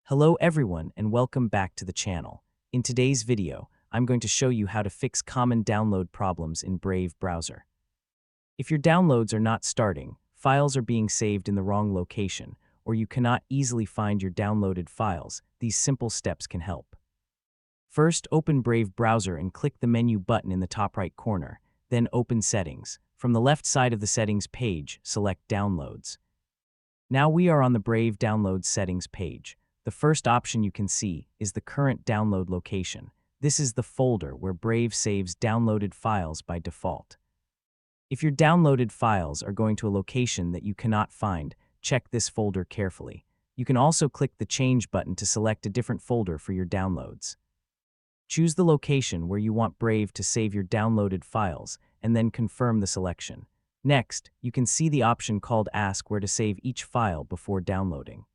Hello everyone and welcome back to the channel. In today's video, I'm going to show you how to fix common download problems in Brave browser. If your downloads are not starting, files are being saved in the wrong location, or you cannot easily find your downloaded files, these simple steps can help. First, open Brave browser and click the menu button in the top right corner, then open Settings. From the left side of the Settings page, select Downloads. Now we are on the Brave Downloads Settings page. The first option you can see is the current download location. This is the folder where Brave saves downloaded files by default. If your downloaded files are going to a location that you cannot find, check this folder carefully. You can also click the Change button to select a different folder for your downloads. Choose the location where you want Brave to save your downloaded files, and then confirm the selection. Next, you can see the option called Ask where to save each file before downloading.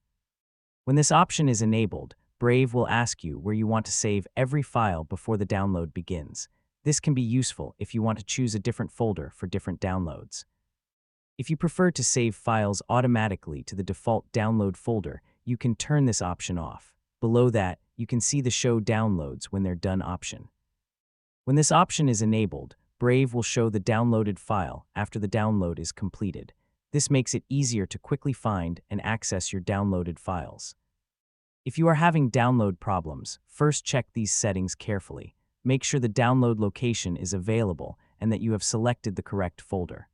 When this option is enabled, Brave will ask you where you want to save every file before the download begins. This can be useful if you want to choose a different folder for different downloads. If you prefer to save files automatically to the default download folder, you can turn this option off. Below that, you can see the Show Downloads when they're done option. When this option is enabled, Brave will show the downloaded file after the download is completed. This makes it easier to quickly find and access your downloaded files. If you are having download problems, first check these settings carefully. Make sure the download location is available and that you have selected the correct folder.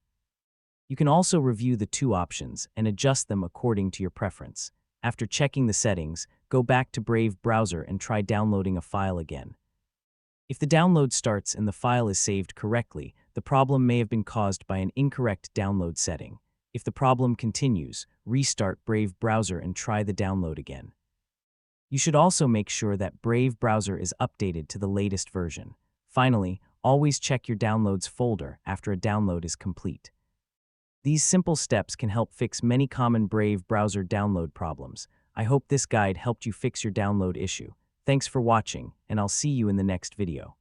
You can also review the two options and adjust them according to your preference. After checking the settings, go back to Brave browser and try downloading a file again. If the download starts and the file is saved correctly, the problem may have been caused by an incorrect download setting. If the problem continues, restart Brave browser and try the download again. You should also make sure that Brave browser is updated to the latest version. Finally, always check your downloads folder after a download is complete. These simple steps can help fix many common Brave browser download problems. I hope this guide helped you fix your download issue. Thanks for watching, and I'll see you in the next video.